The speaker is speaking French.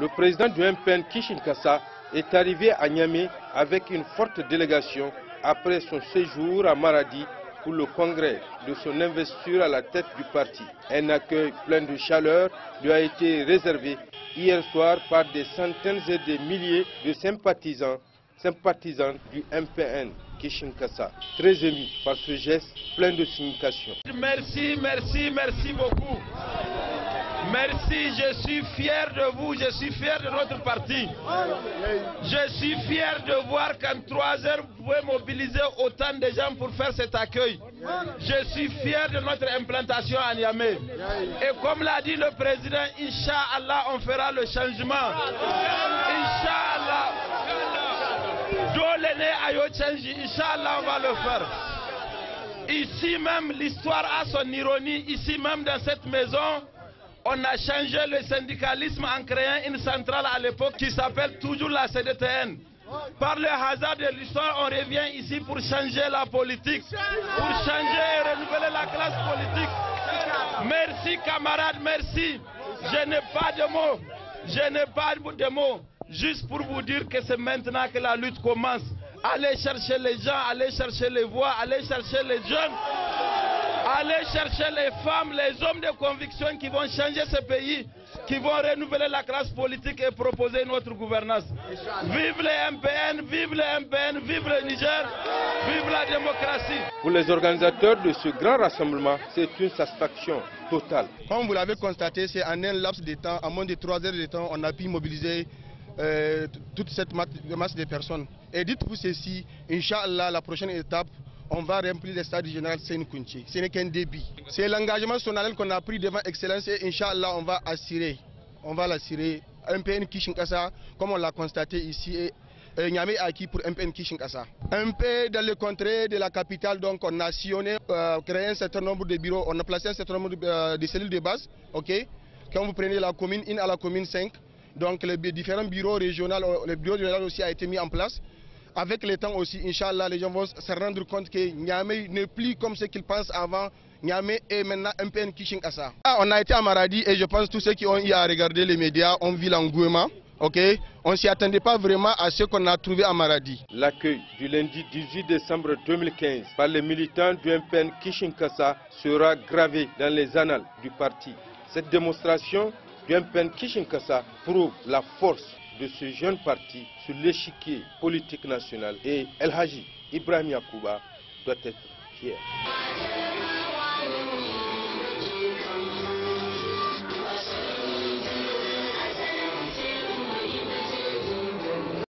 Le président du MPN Kishinkasa est arrivé à Niamey avec une forte délégation après son séjour à Maradi pour le congrès de son investiture à la tête du parti. Un accueil plein de chaleur lui a été réservé hier soir par des centaines et des milliers de sympathisants du MPN Kishinkasa, très émus par ce geste plein de signification. Merci beaucoup. Merci, je suis fier de vous, je suis fier de notre parti. Je suis fier de voir qu'en 3 heures, vous pouvez mobiliser autant de gens pour faire cet accueil. Je suis fier de notre implantation à Niamey. Et comme l'a dit le président, Inch'Allah, on fera le changement. Inch'Allah. Inch'Allah, on va le faire. Ici même, l'histoire a son ironie. Ici même, dans cette maison, on a changé le syndicalisme en créant une centrale à l'époque qui s'appelle toujours la CDTN. Par le hasard de l'histoire, on revient ici pour changer la politique, pour changer et renouveler la classe politique. Merci camarades, merci. Je n'ai pas de mots. Juste pour vous dire que c'est maintenant que la lutte commence. Allez chercher les gens, allez chercher les voix, allez chercher les jeunes. Allez chercher les femmes, les hommes de conviction qui vont changer ce pays, qui vont renouveler la classe politique et proposer notre gouvernance. Vive les MPN, vive les MPN, vive le Niger, vive la démocratie. Pour les organisateurs de ce grand rassemblement, c'est une satisfaction totale. Comme vous l'avez constaté, c'est en un laps de temps, en moins de 3 heures de temps, on a pu mobiliser toute cette masse de personnes. Et dites-vous ceci, Inch'Allah, la prochaine étape, on va remplir le stade du général Seyni Kounché. Ce n'est qu'un début. C'est l'engagement solennel qu'on a pris devant Excellence et Inch'Allah, on va l'assurer. MPN Kishinkasa, comme on l'a constaté ici, et Niamey a acquis pour MPN Kishinkasa. Un peu dans le contrée de la capitale, donc on a sillonné, créé un certain nombre de bureaux, on a placé un certain nombre de cellules de base. Ok. Quand vous prenez la commune 1 à la commune 5, donc les différents bureaux régionaux, le bureau régional aussi a été mis en place. Avec le temps aussi, Inch'Allah, les gens vont se rendre compte que Niamey n'est plus comme ce qu'ils pensent avant. Niamey est maintenant MPN Kishinkasa. On a été à Maradi et je pense que tous ceux qui ont eu à regarder les médias ont vu l'engouement. Okay? On ne s'y attendait pas vraiment à ce qu'on a trouvé à Maradi. L'accueil du lundi 18 décembre 2015 par les militants du MPN Kishinkasa sera gravé dans les annales du parti. Cette démonstration du MPN Kishinkasa prouve la force de ce jeune parti sur l'échiquier politique national et El Hadji Ibrahim Yacouba doit être fier.